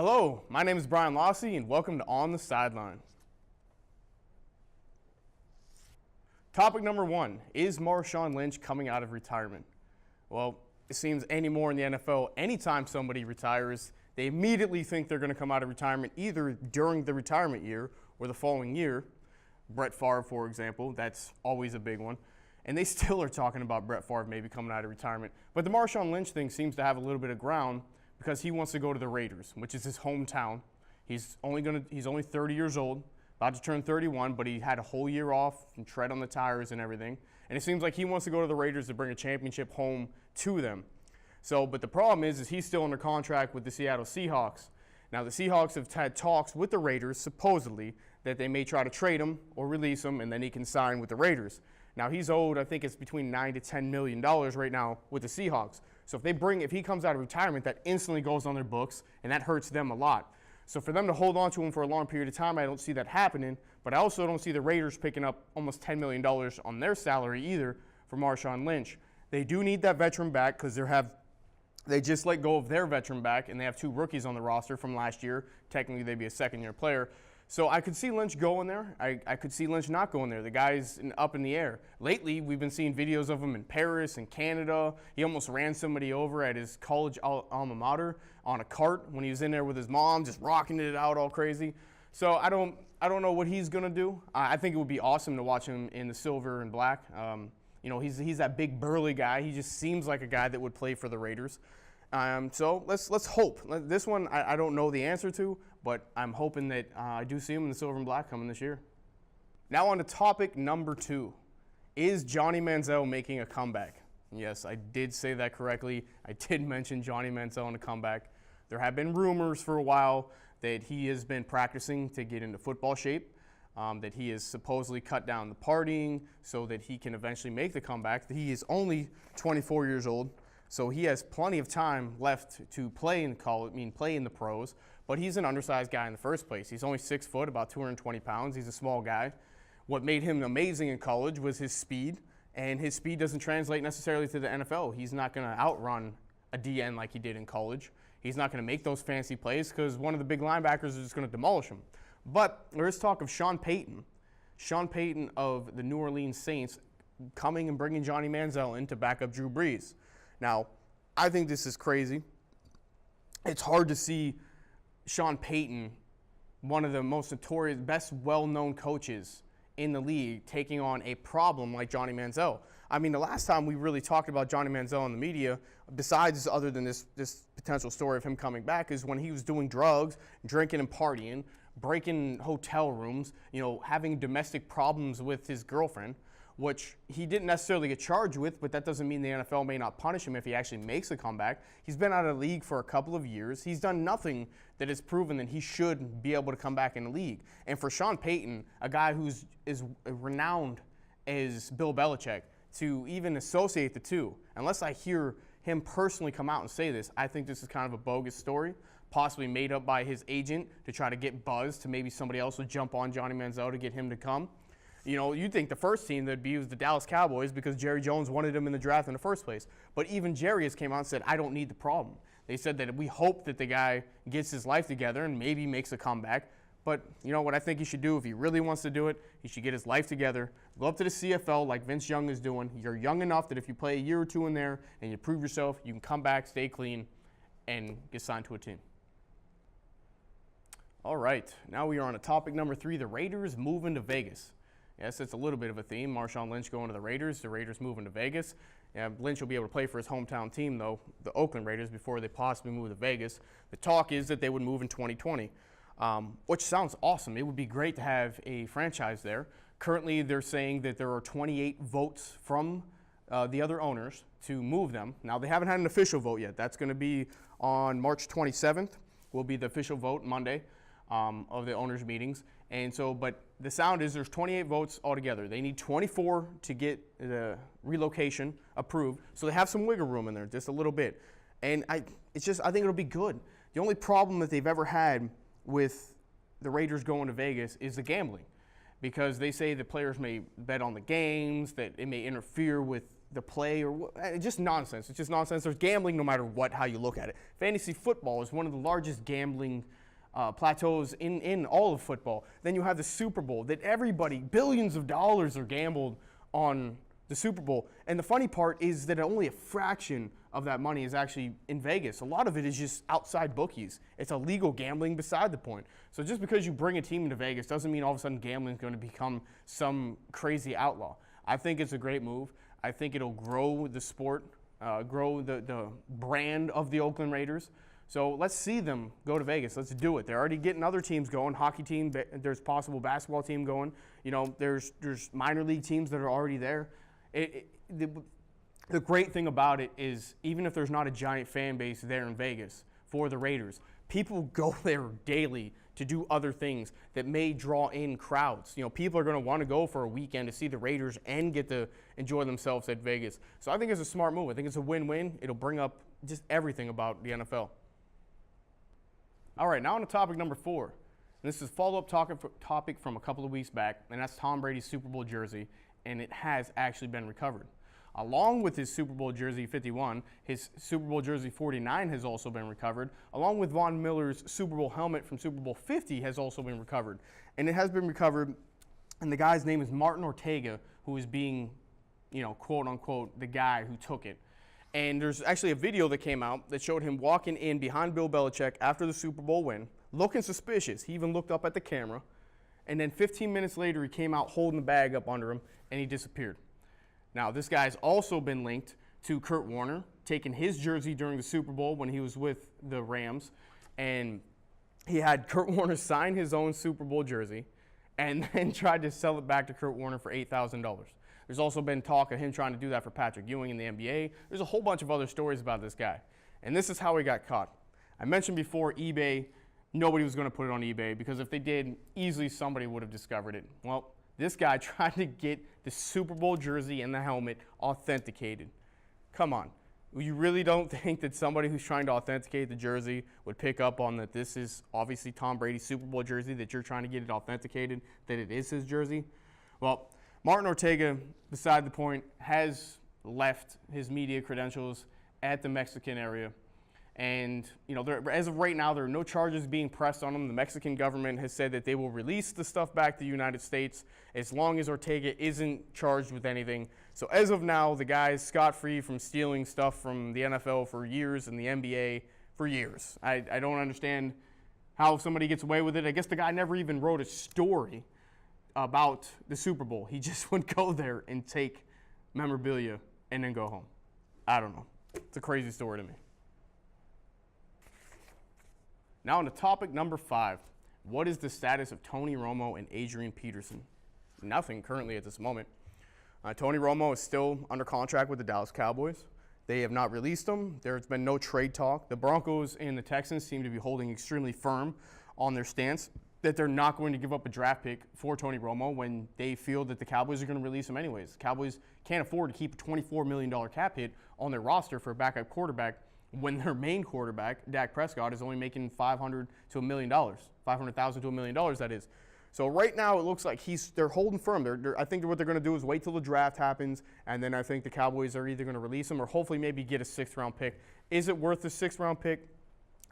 Hello, my name is Brian Lossy, and welcome to On the Sideline. Topic number one, is Marshawn Lynch coming out of retirement? Well, it seems anymore in the NFL, anytime somebody retires, they immediately think they're going to come out of retirement either during the retirement year or the following year. Brett Favre, for example, that's always a big one. And they still are talking about Brett Favre maybe coming out of retirement. But the Marshawn Lynch thing seems to have a little bit of ground because he wants to go to the Raiders, which is his hometown. He's only 30 years old, about to turn 31, but he had a whole year off and tread on the tires and everything. And it seems like he wants to go to the Raiders to bring a championship home to them. But the problem is he's still under contract with the Seattle Seahawks. Now, the Seahawks have had talks with the Raiders, supposedly, that they may try to trade him or release him, and then he can sign with the Raiders. Now, he's owed, I think it's between $9 to $10 million right now with the Seahawks. So if he comes out of retirement, that instantly goes on their books, and that hurts them a lot. So for them to hold on to him for a long period of time, I don't see that happening. But I also don't see the Raiders picking up almost $10 million on their salary either for Marshawn Lynch. They do need that veteran back because they just let go of their veteran back, and they have two rookies on the roster from last year. Technically, they'd be a second-year player. So I could see Lynch going there. I could see Lynch not going there. The guy's up in the air. Lately, we've been seeing videos of him in Paris and Canada. He almost ran somebody over at his college alma mater on a cart when he was in there with his mom, just rocking it out all crazy. So I don't know what he's going to do. I think it would be awesome to watch him in the silver and black. He's that big burly guy. He just seems like a guy that would play for the Raiders. So let's hope. This one I don't know the answer to, but I'm hoping that I do see him in the silver and black coming this year. Now on to topic number two. Is Johnny Manziel making a comeback? Yes, I did say that correctly. I did mention Johnny Manziel in a comeback. There have been rumors for a while that he has been practicing to get into football shape, that he has supposedly cut down the partying so that he can eventually make the comeback. He is only 24 years old. So he has plenty of time left to play in college, play in the pros, but he's an undersized guy in the first place. He's only 6 foot, about 220 pounds. He's a small guy. What made him amazing in college was his speed, and his speed doesn't translate necessarily to the NFL. He's not going to outrun a DN like he did in college. He's not going to make those fancy plays because one of the big linebackers is just going to demolish him. But there is talk of Sean Payton of the New Orleans Saints coming and bringing Johnny Manziel in to back up Drew Brees. Now, I think this is crazy. It's hard to see Sean Payton, one of the most notorious, best well-known coaches in the league, taking on a problem like Johnny Manziel. The last time we really talked about Johnny Manziel in the media, besides other than this potential story of him coming back, is when he was doing drugs, drinking and partying, breaking hotel rooms, having domestic problems with his girlfriend, which he didn't necessarily get charged with, but that doesn't mean the NFL may not punish him if he actually makes a comeback. He's been out of the league for a couple of years. He's done nothing that has proven that he should be able to come back in the league. And for Sean Payton, a guy who's as renowned as Bill Belichick, to even associate the two, unless I hear him personally come out and say this, I think this is kind of a bogus story, possibly made up by his agent to try to get buzz to maybe somebody else would jump on Johnny Manziel to get him to come. You'd think the first team that'd be was the Dallas Cowboys because Jerry Jones wanted him in the draft in the first place. But even Jerry has came out and said, I don't need the problem. They said that we hope that the guy gets his life together and maybe makes a comeback. But what I think he should do if he really wants to do it, he should get his life together, go up to the CFL like Vince Young is doing. You're young enough that if you play a year or two in there and you prove yourself, you can come back, stay clean, and get signed to a team. All right, now we are on to topic number three, the Raiders moving to Vegas. Yes, it's a little bit of a theme. Marshawn Lynch going to the Raiders moving to Vegas. Lynch will be able to play for his hometown team, though, the Oakland Raiders, before they possibly move to Vegas. The talk is that they would move in 2020, which sounds awesome. It would be great to have a franchise there. Currently, they're saying that there are 28 votes from the other owners to move them. Now, they haven't had an official vote yet. That's going to be on March 27th, will be the official vote Monday. Of the owners' meetings. But the sound is there's 28 votes altogether. They need 24 to get the relocation approved. So they have some wiggle room in there, just a little bit. And I think it'll be good. The only problem that they've ever had with the Raiders going to Vegas is the gambling. Because they say the players may bet on the games, that it may interfere with the play or just nonsense. It's just nonsense. There's gambling no matter how you look at it. Fantasy football is one of the largest gambling plateaus in all of football. Then you have the Super Bowl that everybody, billions of dollars are gambled on the Super Bowl. And the funny part is that only a fraction of that money is actually in Vegas. A lot of it is just outside bookies. It's illegal gambling beside the point. So just because you bring a team into Vegas doesn't mean all of a sudden gambling is going to become some crazy outlaw. I think it's a great move. I think it'll grow the sport, grow the brand of the Oakland Raiders. So let's see them go to Vegas. Let's do it. They're already getting other teams going. Hockey team, there's possible basketball team going. You know, there's minor league teams that are already there. The great thing about it is even if there's not a giant fan base there in Vegas for the Raiders, people go there daily to do other things that may draw in crowds. You know, people are going to want to go for a weekend to see the Raiders and get to enjoy themselves at Vegas. So I think it's a smart move. I think it's a win-win. It'll bring up just everything about the NFL. All right, now on to topic number 4. And this is a follow-up topic from a couple of weeks back, and that's Tom Brady's Super Bowl jersey, and it has actually been recovered. Along with his Super Bowl jersey 51, his Super Bowl jersey 49 has also been recovered, along with Von Miller's Super Bowl helmet from Super Bowl 50 has also been recovered. And it has been recovered, and the guy's name is Martin Ortega, who is being, you know, quote unquote, the guy who took it. And there's actually a video that came out that showed him walking in behind Bill Belichick after the Super Bowl win, looking suspicious. He even looked up at the camera. And then 15 minutes later, he came out holding the bag up under him, and he disappeared. Now, this guy's also been linked to Kurt Warner, taking his jersey during the Super Bowl when he was with the Rams. And he had Kurt Warner sign his own Super Bowl jersey and then tried to sell it back to Kurt Warner for $8,000. There's also been talk of him trying to do that for Patrick Ewing in the NBA. There's a whole bunch of other stories about this guy. And this is how he got caught. I mentioned before eBay, nobody was going to put it on eBay because if they did, easily somebody would have discovered it. Well, this guy tried to get the Super Bowl jersey and the helmet authenticated. Come on. You really don't think that somebody who's trying to authenticate the jersey would pick up on that this is obviously Tom Brady's Super Bowl jersey, that you're trying to get it authenticated, that it is his jersey? Well, Martin Ortega, beside the point, has left his media credentials at the Mexican area. And, you know, as of right now, there are no charges being pressed on him. The Mexican government has said that they will release the stuff back to the United States as long as Ortega isn't charged with anything. So as of now, the guy is scot-free from stealing stuff from the NFL for years and the NBA for years. I don't understand how somebody gets away with it. I guess the guy never even wrote a story about the Super Bowl. He just would go there and take memorabilia and then go home. I don't know. It's a crazy story to me. Now on to topic number 5. What is the status of Tony Romo and Adrian Peterson? Nothing currently at this moment. Tony Romo is still under contract with the Dallas Cowboys. They have not released him. There's been no trade talk. The Broncos and the Texans seem to be holding extremely firm on their stance that they're not going to give up a draft pick for Tony Romo when they feel that the Cowboys are going to release him anyways. The Cowboys can't afford to keep a $24 million cap hit on their roster for a backup quarterback when their main quarterback, Dak Prescott, is only making $500,000 to $1 million. $500,000 to $1 million, that is. So right now it looks like they're holding firm. I think what they're going to do is wait till the draft happens, and then I think the Cowboys are either going to release him or hopefully maybe get a 6th-round pick. Is it worth the 6th-round pick?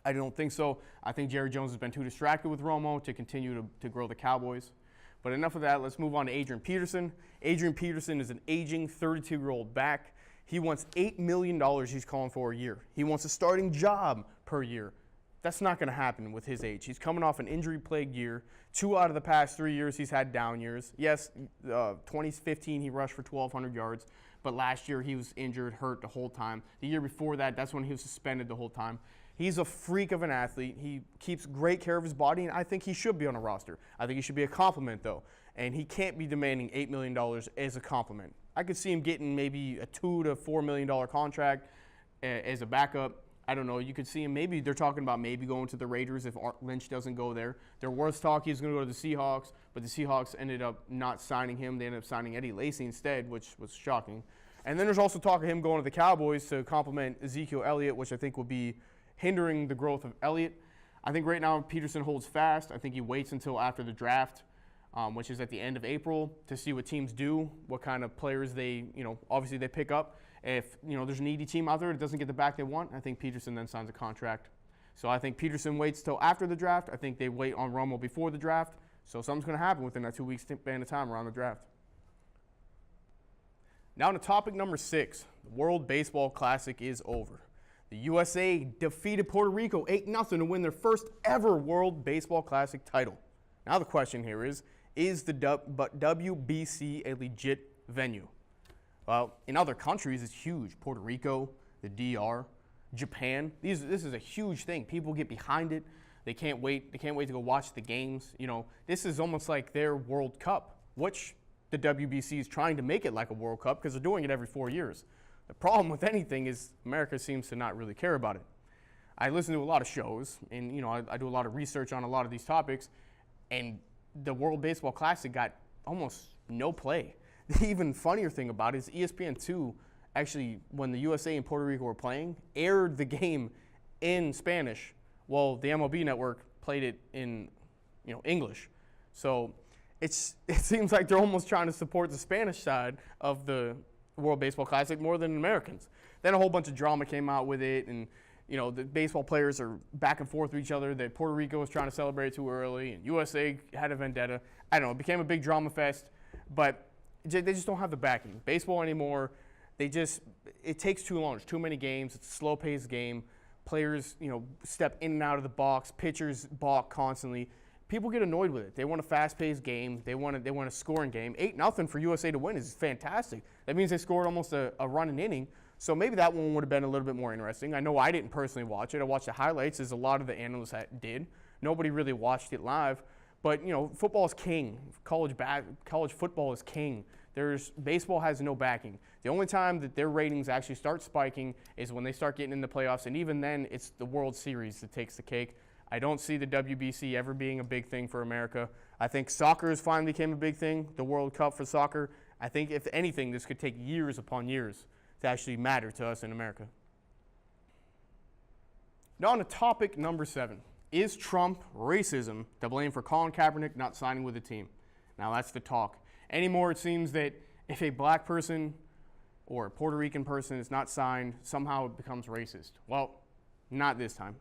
I don't think so. I think Jerry Jones has been too distracted with Romo to continue to grow the Cowboys. But enough of that. Let's move on to Adrian Peterson. Adrian Peterson is an aging 32-year-old back. He wants $8 million he's calling for a year. He wants a starting job per year. That's not going to happen with his age. He's coming off an injury-plagued year. 2 out of the past 3 years, he's had down years. Yes, 2015, he rushed for 1,200 yards. But last year, he was injured, hurt the whole time. The year before that, that's when he was suspended the whole time. He's a freak of an athlete. He keeps great care of his body, and I think he should be on a roster. I think he should be a compliment, though. And he can't be demanding $8 million as a compliment. I could see him getting maybe a $2 to $4 million contract as a backup. I don't know. You could see him maybe they're talking about maybe going to the Raiders if Lynch doesn't go there. There was talk he was going to go to the Seahawks, but the Seahawks ended up not signing him. They ended up signing Eddie Lacy instead, which was shocking. And then there's also talk of him going to the Cowboys to complement Ezekiel Elliott, which I think will be hindering the growth of Elliott. I think right now Peterson holds fast. I think he waits until after the draft. which is at the end of April, to see what teams do, what kind of players they, obviously they pick up. If, there's a needy team out there that doesn't get the back they want, I think Peterson then signs a contract. So I think Peterson waits till after the draft. I think they wait on Romo before the draft. So something's going to happen within that 2 week span of time around the draft. Now to topic number 6. The World Baseball Classic is over. The USA defeated Puerto Rico 8-0 to win their first ever World Baseball Classic title. Now the question here is the WBC a legit venue? Well, in other countries, it's huge. Puerto Rico, the DR, Japan. This is a huge thing. People get behind it. They can't wait. They can't wait to go watch the games. This is almost like their World Cup, which the WBC is trying to make it like a World Cup because they're doing it every 4 years. The problem with anything is America seems to not really care about it. I listen to a lot of shows, and I do a lot of research on a lot of these topics, and the World Baseball Classic got almost no play. The even funnier thing about it is ESPN2 actually, when the USA and Puerto Rico were playing, aired the game in Spanish while the MLB network played it in English. So it seems like they're almost trying to support the Spanish side of the World Baseball Classic more than Americans. Then a whole bunch of drama came out with it, and the baseball players are back and forth with each other. That Puerto Rico was trying to celebrate too early, and USA had a vendetta. I don't know. It became a big drama fest, but they just don't have the backing. Baseball anymore, it takes too long. There's too many games. It's a slow-paced game. Players, step in and out of the box. Pitchers balk constantly. People get annoyed with it. They want a fast-paced game. They want a scoring game. 8-0 for USA to win is fantastic. That means they scored almost a run an inning. So maybe that one would have been a little bit more interesting. I know I didn't personally watch it. I watched the highlights, as a lot of the analysts did. Nobody really watched it live. But, football is king. College football is king. Baseball has no backing. The only time that their ratings actually start spiking is when they start getting in the playoffs, and even then, it's the World Series that takes the cake. I don't see the WBC ever being a big thing for America. I think soccer has finally became a big thing, the World Cup for soccer. I think, if anything, this could take years upon years to actually matter to us in America. Now on to topic number 7. Is Trump racism to blame for Colin Kaepernick not signing with the team? Now that's the talk. Anymore, it seems that if a black person or a Puerto Rican person is not signed, somehow it becomes racist. Well, not this time.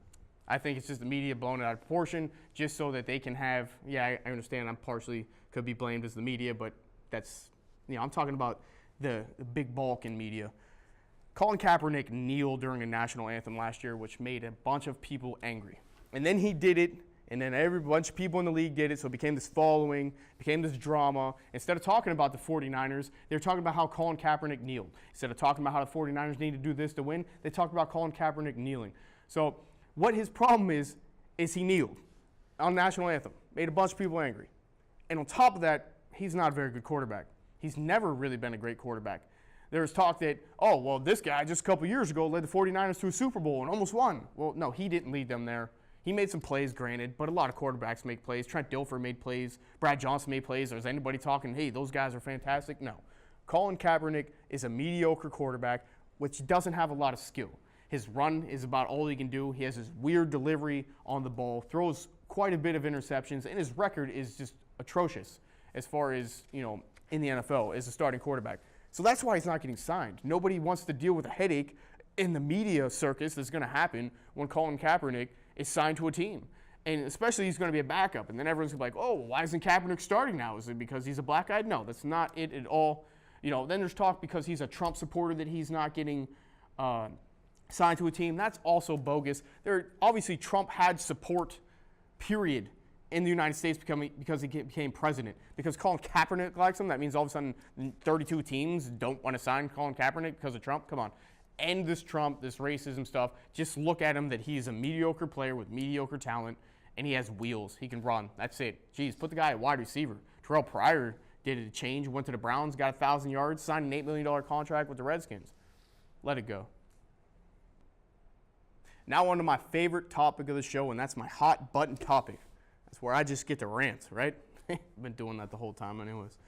I think it's just the media blowing it out of proportion just so that they can have, I understand I'm partially could be blamed as the media, but that's, I'm talking about the big bulk in media. Colin Kaepernick kneeled during the national anthem last year, which made a bunch of people angry. And then he did it, and then every bunch of people in the league did it, so it became this following, became this drama. Instead of talking about the 49ers, they were talking about how Colin Kaepernick kneeled. Instead of talking about how the 49ers need to do this to win, they talked about Colin Kaepernick kneeling. So what his problem is he kneeled on national anthem, made a bunch of people angry. And on top of that, he's not a very good quarterback. He's never really been a great quarterback. There was talk that, this guy just a couple years ago led the 49ers to a Super Bowl and almost won. Well, no, he didn't lead them there. He made some plays, granted, but a lot of quarterbacks make plays. Trent Dilfer made plays. Brad Johnson made plays. Is anybody talking, hey, those guys are fantastic? No. Colin Kaepernick is a mediocre quarterback, which doesn't have a lot of skill. His run is about all he can do. He has this weird delivery on the ball, throws quite a bit of interceptions, and his record is just atrocious as far as, in the NFL as a starting quarterback. So that's why he's not getting signed. Nobody wants to deal with a headache in the media circus that's going to happen when Colin Kaepernick is signed to a team. And especially he's going to be a backup. And then everyone's going to be like, why isn't Kaepernick starting now? Is it because he's a black guy? No, that's not it at all. Then there's talk because he's a Trump supporter that he's not getting signed to a team. That's also bogus. Obviously, Trump had support, period, in the United States because he became president. Because Colin Kaepernick likes him, that means all of a sudden 32 teams don't want to sign Colin Kaepernick because of Trump? Come on. End this Trump, this racism stuff. Just look at him that he's a mediocre player with mediocre talent, and he has wheels. He can run. That's it. Jeez, put the guy at wide receiver. Terrell Pryor did a change, went to the Browns, got 1,000 yards, signed an $8 million contract with the Redskins. Let it go. Now on to my favorite topic of the show, and that's my hot button topic. That's where I just get to rant, right? I've been doing that the whole time anyways.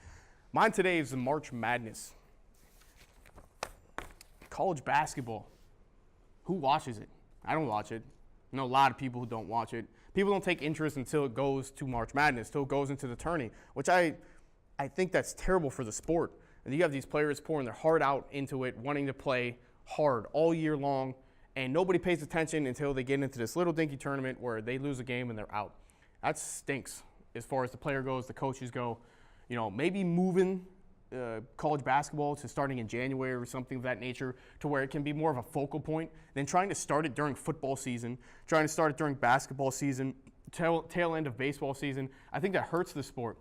Mine today is the March Madness. College basketball. Who watches it? I don't watch it. I know a lot of people who don't watch it. People don't take interest until it goes to March Madness, until it goes into the tourney, which I think that's terrible for the sport. And you have these players pouring their heart out into it, wanting to play hard all year long, and nobody pays attention until they get into this little dinky tournament where they lose a game and they're out. That stinks as far as the player goes, the coaches go. You know, maybe moving college basketball to starting in January or something of that nature to where it can be more of a focal point than trying to start it during football season, trying to start it during basketball season, tail end of baseball season. I think that hurts the sport.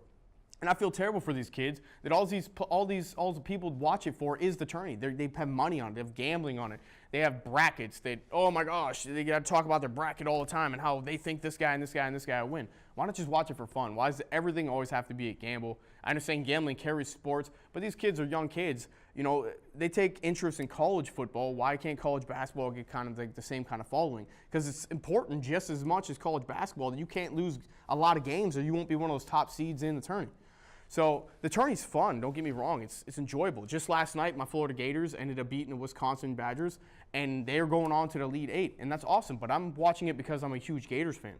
And I feel terrible for these kids that all the people watch it for is the tourney. They have money on it. They have gambling on it. They have brackets that, oh my gosh, they got to talk about their bracket all the time and how they think this guy and this guy and this guy will win. Why not just watch it for fun? Why does everything always have to be a gamble? I understand gambling carries sports, but these kids are young kids. You know, they take interest in college football. Why can't college basketball get kind of like the same kind of following? Because it's important just as much as college basketball that you can't lose a lot of games or you won't be one of those top seeds in the tourney. So the tourney's fun, don't get me wrong, it's enjoyable. Just last night, my Florida Gators ended up beating the Wisconsin Badgers, and they're going on to the Elite Eight, and that's awesome. But I'm watching it because I'm a huge Gators fan.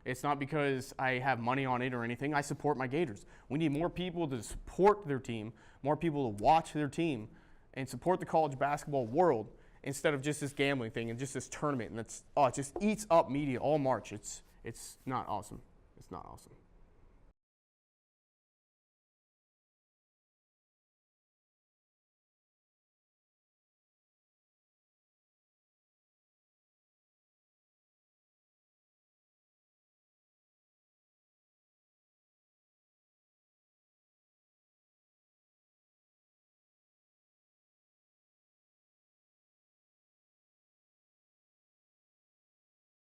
It's not because I have money on it or anything. I support my Gators. We need more people to support their team, more people to watch their team, and support the college basketball world instead of just this gambling thing and just this tournament. And it just eats up media all March. It's not awesome. It's not awesome.